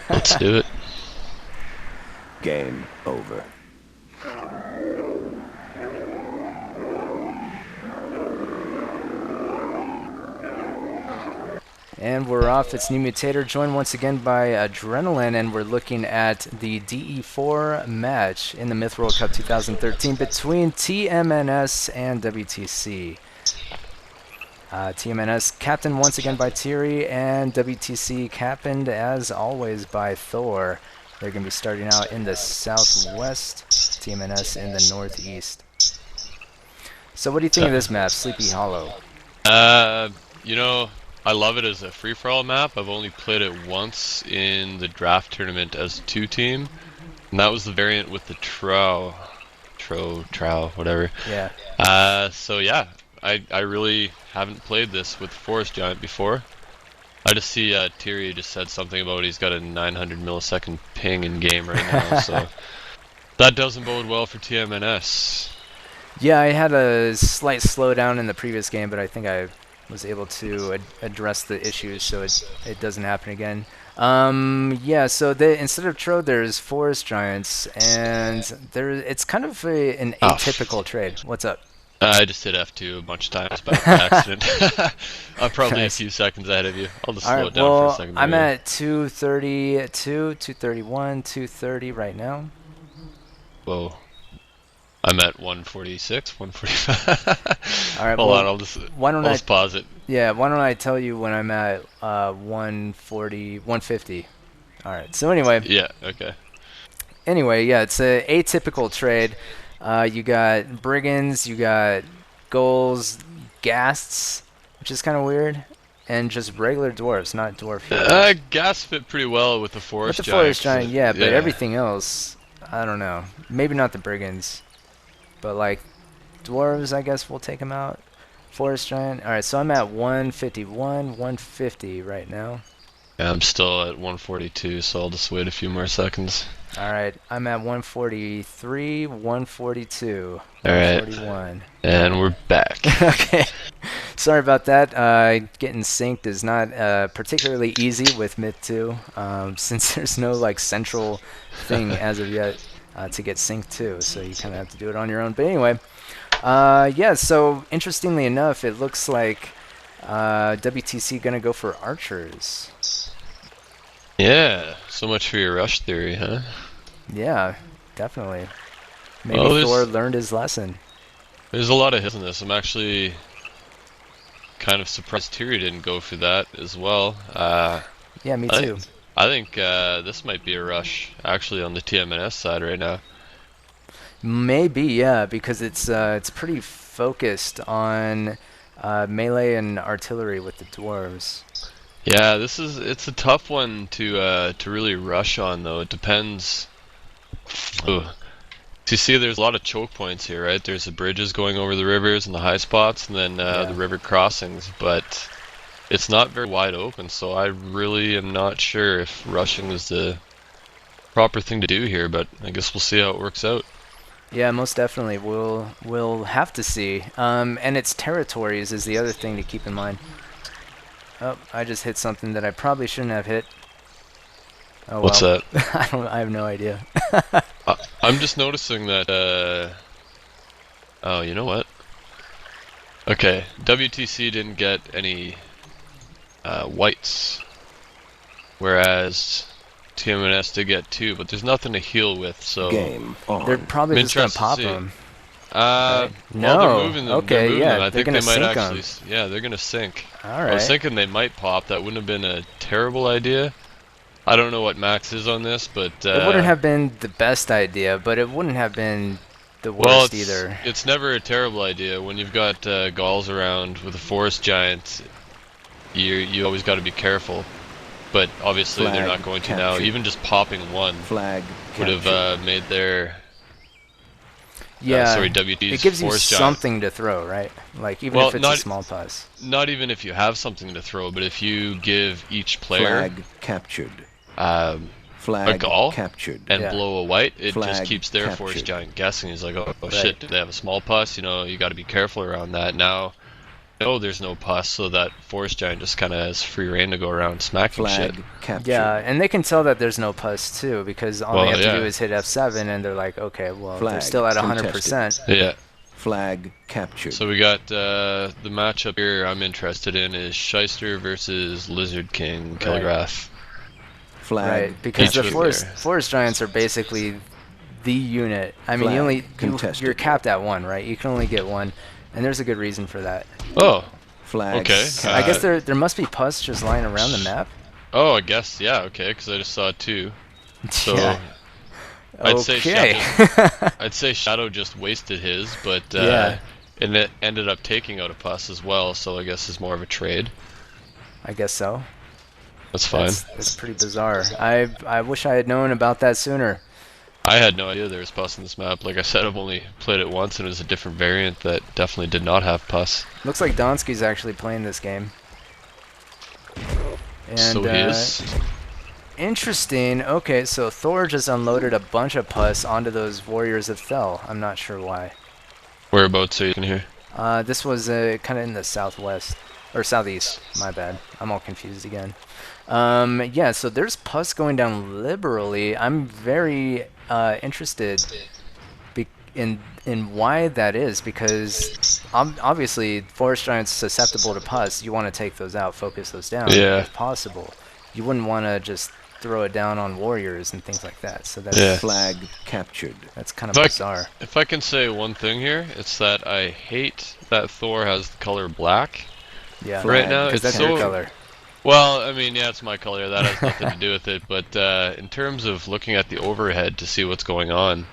Let's do it. Game over. And we're off. It's New Mutator, joined once again by Adrenaline, and we're looking at the DE4 match in the Myth World Cup 2013 between TMNS and WTC. TMNS captained once again by Thierry, and WTC captained as always by Thor. They're going to be starting out in the southwest, TMNS in the northeast. So what do you think of this map, Sleepy Hollow? You know, I love it as a free-for-all map. I've only played it once in the draft tournament as a 2-team, and that was the variant with the Trow, whatever. Yeah. So yeah, I really haven't played this with Forest Giant before. I just see Thierry just said something about he's got a 900 millisecond ping in game right now, so that doesn't bode well for TMNS. Yeah, I had a slight slowdown in the previous game, but I think I was able to address the issues so it doesn't happen again. Yeah, so instead of Tro, there's Forest Giants, and it's kind of an atypical trade. What's up? I just hit F2 a bunch of times by accident. I'm probably Nice. a few seconds ahead of you. I'll just All slow right, it down for a well, second. I'm There. at 232, 231, 230 right now. Whoa. I'm at 146, 145. All right, Hold well, on, why don't I'll I? just pause it. Yeah, why don't I tell you when I'm at 140, 150? All right. So anyway, Yeah, okay. yeah, it's a atypical trade. You got brigands, you got goals, ghasts, which is kind of weird, and just regular dwarves, not dwarf heroes. Gas fit pretty well with the With Forest the Giant. forest giant, yeah, but everything else, I don't know. Maybe not the brigands, but like dwarves, I guess we'll take them out. Forest giant. All right, so I'm at 151, 150 right now. Yeah, I'm still at 142, so I'll just wait a few more seconds. All right, I'm at 143, 142, All right. 141. And we're back. Okay. Sorry about that. Getting synced is not particularly easy with Myth 2, since there's no like central thing as of yet to get synced to, so you kind of have to do it on your own. But anyway, yeah. So interestingly enough, it looks like WTC gonna go for archers. Yeah, so much for your rush theory, huh? Yeah, definitely. Maybe Well, Thor learned his lesson. there's a lot of hits in this. I'm actually kind of surprised Tyrion didn't go for that as well. Yeah, me I too. I think this might be a rush, actually, on the TMNS side right now. Maybe, yeah, because it's pretty focused on melee and artillery with the dwarves. Yeah, it's a tough one to really rush on though. It depends. Ooh. So you see, there's a lot of choke points here, right? There's the bridges going over the rivers and the high spots, and then Yeah. the river crossings. But it's not very wide open, so I really am not sure if rushing is the proper thing to do here. But I guess we'll see how it works out. Yeah, most definitely. We'll have to see. And its territories is the other thing to keep in mind. Oh, I just hit something that I probably shouldn't have hit. Oh What's well. that? I have no idea. I'm just noticing that. Oh, you know what? Okay, WTC didn't get any whites, whereas TMNS did get 2, but there's nothing to heal with, so Game They're on. probably I'm just gonna interested to pop see. them. Well, No. they're moving them. Okay, They're moving yeah, them. I they're think they gonna might sink actually. 'em. Yeah, they're gonna sink. All I was right. thinking they might pop. That wouldn't have been a terrible idea. I don't know what max is on this, but It wouldn't have been the best idea, but it wouldn't have been the well, worst either. it's never a terrible idea when you've got Gauls around with a forest giant. You always got to be careful, but obviously they're Flag not going to now. captured. Even just popping one Flag would have captured. made their Yeah, sorry, WT's it gives you forest giant. something to throw, right? Like even Well, if it's a small pus. not even if you have something to throw, but if you give each player Flag captured. a Flag Gaul captured. and Yeah. blow a white, it just Flag keeps their forest captured. giant guessing. He's like, oh Right. shit, do they have a small pus? You know, you got to be careful around that. Now, no, there's no pus, so that forest giant just kind of has free reign to go around smacking shit. Flag captured. Yeah, and they can tell that there's no pus too, because all Well, they have to yeah. do is hit F7, and they're like, okay, well, they're Flag still at contested. 100%. Yeah. Flag captured. So we got the matchup here I'm interested in is Shyster versus Lizard King Kilgraph. Flag Right, because the Each with forest giants are basically the unit. I mean, Flag contested. you're capped at one, right? You can only get one, and there's a good reason for that. Oh, Flag okay. captured. I guess there must be pus just lying around the map. oh, I guess yeah, okay, because I just saw 2. So Yeah. I'd say Okay. I'd say Shadow just wasted his, but Yeah. and it ended up taking out a pus as well. So I guess it's more of a trade. I guess so. That's fine. That's pretty bizarre. I wish I had known about that sooner. I had no idea there was pus in this map. Like I said, I've only played it once, and it was a different variant that definitely did not have pus. Looks like Donsky's actually playing this game. And, So he is. Interesting. Okay, so Thor just unloaded a bunch of pus onto those Warriors of Thel. I'm not sure why. Whereabouts are you in here? This was kind of in the southwest. Or southeast. My bad. I'm all confused again. Yeah, so there's pus going down liberally. I'm very interested in why that is, because obviously forest giants susceptible to pus. You want to take those out, focus those down if possible. You wouldn't want to just throw it down on warriors and things like that. So that's Flag captured. that's kind of bizarre. If I can say one thing here, it's that I hate that Thor has the color black. Yeah, Right now, because it's that's your so- color. Well, I mean, yeah, it's my color. That has nothing to do with it. But in terms of looking at the overhead to see what's going on,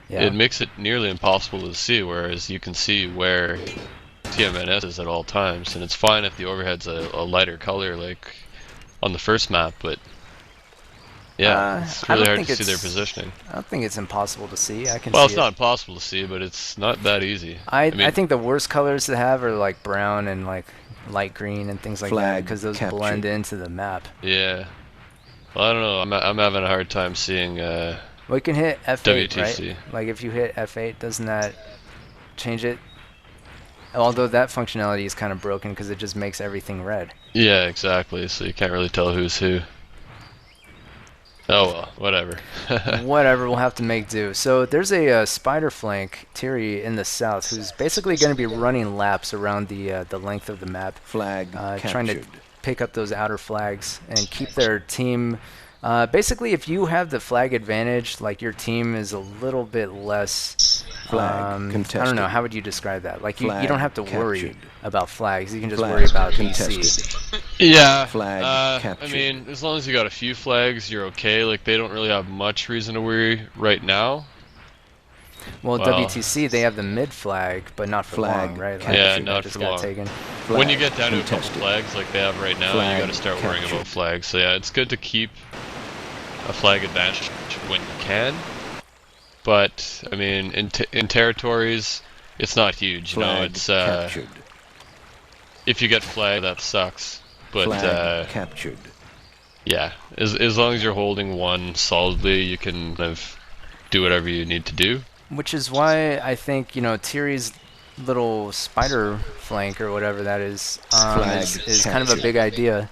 Yeah. it makes it nearly impossible to see, whereas you can see where TMNS is at all times. And it's fine if the overhead's a lighter color, like on the first map, but yeah, it's I really don't hard think to see their it's- positioning. I don't think it's impossible to see. I can Well, see it's not impossible to see, but it's not that easy. I mean, think the worst colors to have are like brown and like light green and things like that, Flag because those captured. blend into the map. yeah. Well, I don't know. I'm having a hard time seeing. Well, you can hit F8, WTC. right? Like if you hit F8, doesn't that change it? Although that functionality is kind of broken because it just makes everything red. Yeah, exactly. So you can't really tell who's who. Oh well, whatever. Whatever, we'll have to make do. So there's a spider flank, Tiri, in the south, who's basically going to be running laps around the length of the map, Flag trying to captured. pick up those outer flags and keep their team. Basically, if you have the flag advantage, like your team is a little bit less. Flag I don't know. contested. How would you describe that? Like you Flag don't have to worry captured. about flags. You can just Flag worry about contested. DC. Yeah. Flag I captured. mean, as long as you got a few flags, you're okay. Like they don't really have much reason to worry right now. Well, Wow. WTC, they have the mid flag, but not for Flag long, right? captured. Yeah, that not just for got long. taken. When you Flag get down to a couple contested. flags like they have right now, you Flag got to start worrying captured. about flags. So yeah, it's good to keep a flag advantage when you can. But I mean, in territories, it's not huge. You know, Flag it's captured. if you get flagged, that sucks. But Flag captured. yeah, as long as you're holding one solidly, you can kind of do whatever you need to do. Which is why I think, you know, Thierry's little spider flank or whatever that Flag is kind of a captured. big idea.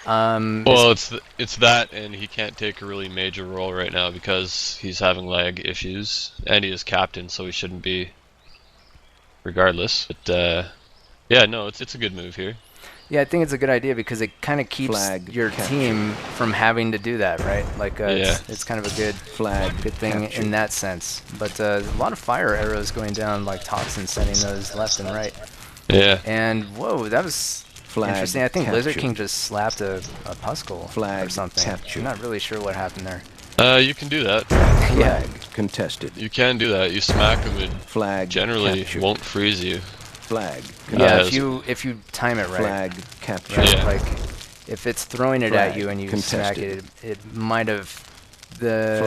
Well, it's that, and he can't take a really major role right now because he's having lag issues, and he is captain, so he shouldn't be, regardless. But yeah, no, it's a good move here. Yeah, I think it's a good idea because it kind of keeps Flag your captured. team from having to do that, right? Like, Yeah. it's kind of a good Flag thing captured. in that sense. But a lot of fire arrows going down, like Toxin sending those left and right. Yeah. And whoa, that was Flag interesting. I think Lizard captured. King just slapped a Puskle or Flag something. captured. I'm not really sure what happened there. You can do that. Yeah. Flag contested. You can do that. You smack him, it Flag generally captured. won't freeze you. Flag Yeah, contested. if you time it right. Flag captured. Right? Yeah. Like, if it's throwing it Flag at you and you smack contested. it, it might have the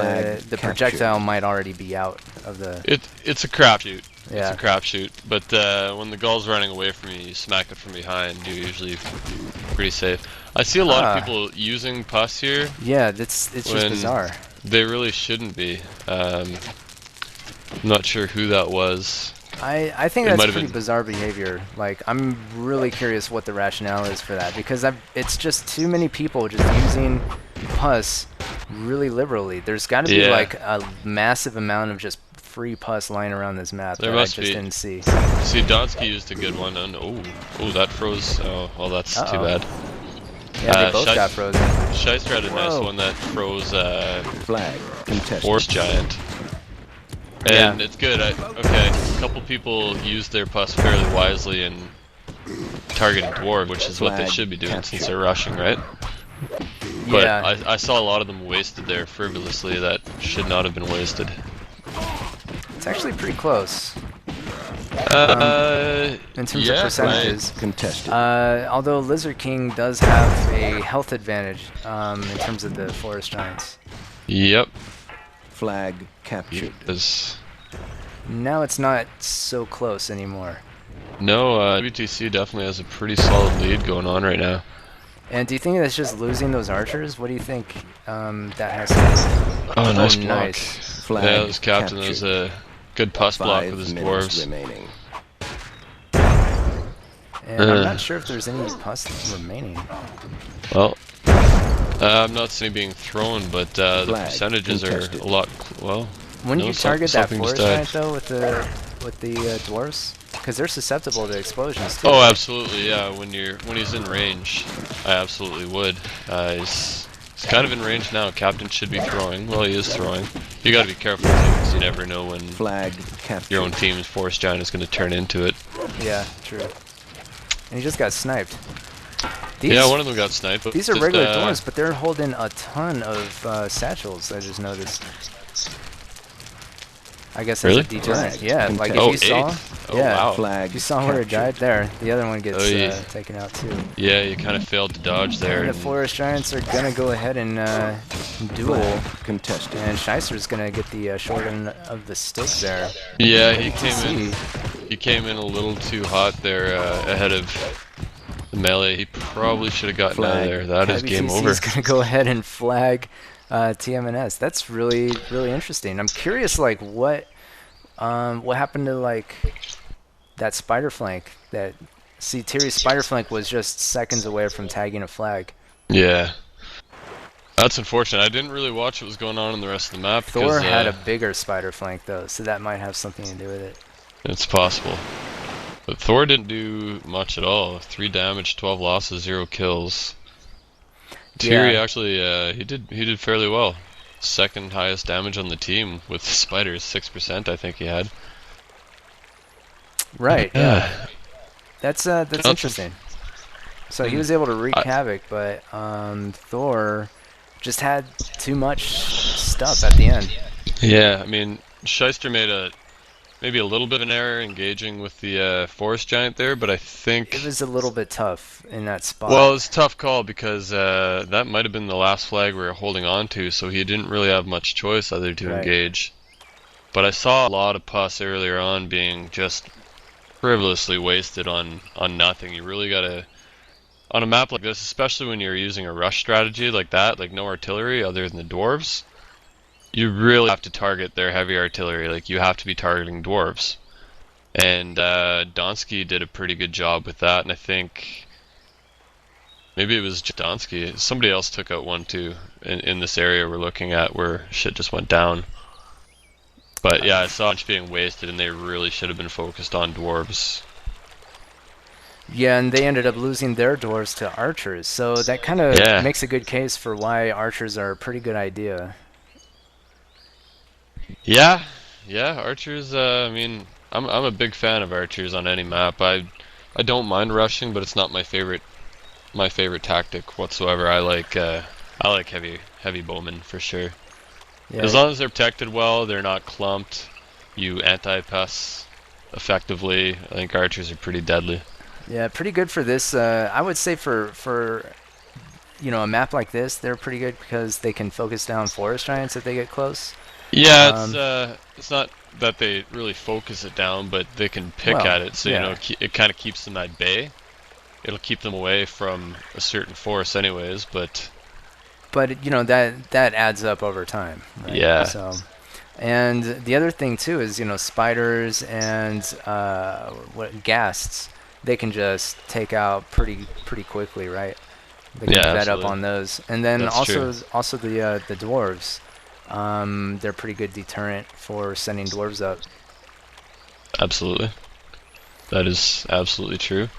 Flag projectile captured. might already be out of the. It's a crapshoot. Yeah. It's a crapshoot. But when the gull's running away from you, you smack it from behind. You're usually pretty safe. I see a lot of people using pus here. Yeah, it's just when bizarre. They really shouldn't be. I'm not sure who that was. I think It that's might have pretty been- bizarre behavior. Like, I'm really curious what the rationale is for that because it's just too many people just using pus really liberally. There's got to be Yeah. like a massive amount of just free pus lying around this map There that must I just be. didn't see. See, Donsky used a good one, and oh, that froze. Oh, well, that's too Uh-oh. bad. Yeah, they both got frozen. Shyster had a nice Whoa. one that froze Flag contested. Force Giant. Yeah. And it's good. Okay, a couple people used their pus fairly wisely and targeted Dwarf, which is what they Flag should be doing since captured. they're rushing, right? But Yeah. I saw a lot of them wasted there frivolously that should not have been wasted. It's actually pretty close in terms yeah, of percentages. Contested. Although Lizard King does have a health advantage in terms of the Forest Giants. Yep. Flag captured. Now it's not so close anymore. No, WTC definitely has a pretty solid lead going on right now. And do you think that's just losing those archers? What do you think that has to do? Oh, nice block. Nice. Flag Yeah, that was captain. That was captured. a good pus block 5 with his minutes dwarves. remaining. And I'm not sure if there's any pus remaining. Well, I'm not seeing it being thrown, but the Flag percentages contested. are a lot. Well, Wouldn't no, you target that something just Forest died. Giant though with the dwarves? Because they're susceptible to explosions too. Oh, absolutely, yeah. When he's in range, I absolutely would. He's kind of in range now. Captain should be throwing. Well, he is throwing. You got to be careful too, because you never know when Flag captured. your own team's Force Giant is going to turn into it. Yeah, true. And he just got sniped. These, Yeah, one of them got sniped. But these are just, regular dwarves, but they're holding a ton of satchels. I just noticed. I guess that's Really? a deterrent. Right. Yeah, like if Oh, you saw, 8. Oh, yeah, wow. Flag if you saw where it captured. died there, the other one gets Oh, yeah. taken out too. Yeah, you kind of failed to dodge there. And the and- Forest Giants are gonna go ahead and duel, Flag contested. and Shyster's gonna get the short end of the stick there. Yeah, he WTC. came in a little too hot there ahead of the melee. He probably should have gotten out of Flag. there. That is game WTC over. is gonna go ahead and flag TMNS. That's really interesting. I'm curious, like what happened to like that spider flank? Thierry's spider flank was just seconds away from tagging a flag. Yeah. That's unfortunate. I didn't really watch what was going on in the rest of the map. Thor because, had a bigger spider flank though, so that might have something to do with it. It's possible. But Thor didn't do much at all. 3 damage, 12 losses, 0 kills. Thierry Yeah. actually, he did fairly well. Second highest damage on the team with spiders, 6% I think he had. Right. Yeah. That's That's- interesting. So he was able to wreak havoc, but Thor just had too much stuff at the end. Yeah, I mean, Shyster made maybe a little bit of an error engaging with the forest giant there, but I It think, was a little bit tough in that well, spot. it's a tough call because that might have been the last flag we were holding on to, so he didn't really have much choice other to Right. engage. But I saw a lot of pus earlier on being just frivolously wasted on nothing. You really gotta, on a map like this, especially when you're using a rush strategy like that, like no artillery other than the dwarves, you really have to target their heavy artillery. Like you have to be targeting dwarves. And Donsky did a pretty good job with that, and I think maybe it was just Donsky. Somebody else took out one too in this area we're looking at where shit just went down. But yeah, I saw it being wasted, and they really should have been focused on dwarves. Yeah, and they ended up losing their dwarves to archers, so that kind of Yeah, makes a good case for why archers are a pretty good idea. yeah, yeah. Archers. I mean, I'm a big fan of archers on any map. I don't mind rushing, but it's not my favorite tactic whatsoever. I like heavy bowmen for sure. As Yeah, long as they're protected well, they're not clumped. You anti-pass effectively. I think archers are pretty deadly. yeah, pretty good for this. I would say for a map like this, they're pretty good because they can focus down forest giants if they get close. Yeah, Um, it's not that they really focus it down, but they can pick well, at it. So you know, yeah, it kind of keeps them at bay. It'll keep them away from a certain force, anyways. But but that adds up over time, right? yeah, So. And the other thing too is spiders and what ghasts, they can just take out pretty quickly, right? They can yeah, vet up absolutely. on those, and then That's true. also the dwarves, they're pretty good deterrent for sending dwarves up. Absolutely. That is absolutely true.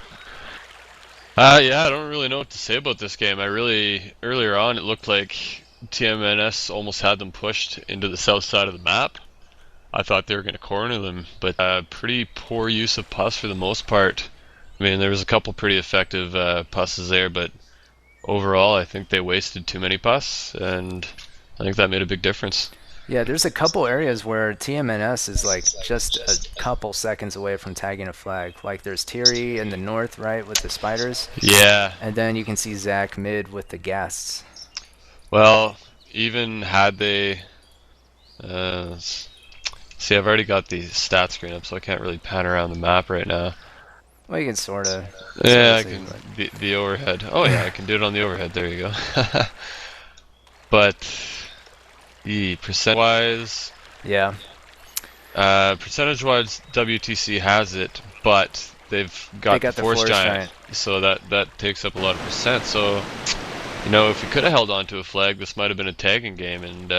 Yeah, I don't really know what to say about this game. Earlier on, it looked like TMNS almost had them pushed into the south side of the map. I thought they were going to corner them, but pretty poor use of pus for the most part. I mean, there was a couple pretty effective pusses there, but overall, I think they wasted too many pus, and I think that made a big difference. Yeah, there's a couple areas where TMNS is like just a couple seconds away from tagging a flag. Like there's Thierry in the north, right, with the spiders, Yeah, and then you can see Zach mid with the ghasts. well, even had they, uh, see, I've already got the stat screen up, so I can't really pan around the map right now. Well, you can sort Yeah, of I see, can but the overhead. Oh yeah, I can do it on the overhead. There you go. But the percent-wise, yeah, percentage-wise, WTC has it, but they've they got the got the Force forest Giant, giant. so that takes up a lot of percent. So, you know, if we could have held on to a flag, this might have been a tagging game, and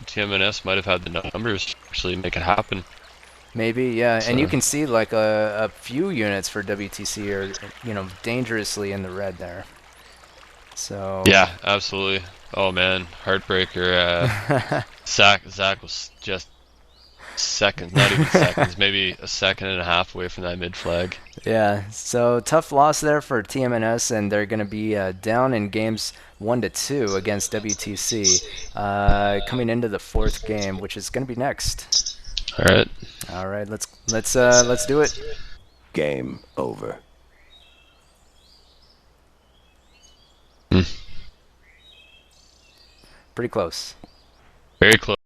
TMNS might have had the numbers to actually make it happen. Maybe, yeah, and you So, can see like a few units for WTC are dangerously in the red there. So yeah, absolutely. Oh man, heartbreaker. Zach was just seconds, not even seconds, maybe a second and a half away from that mid flag. yeah, so tough loss there for TMNS, and they're going to be down in games 1-2 against WTC, coming into the fourth game, which is going to be next. All right. All right, let's do it. Game over. Hmm. Pretty close. Very close.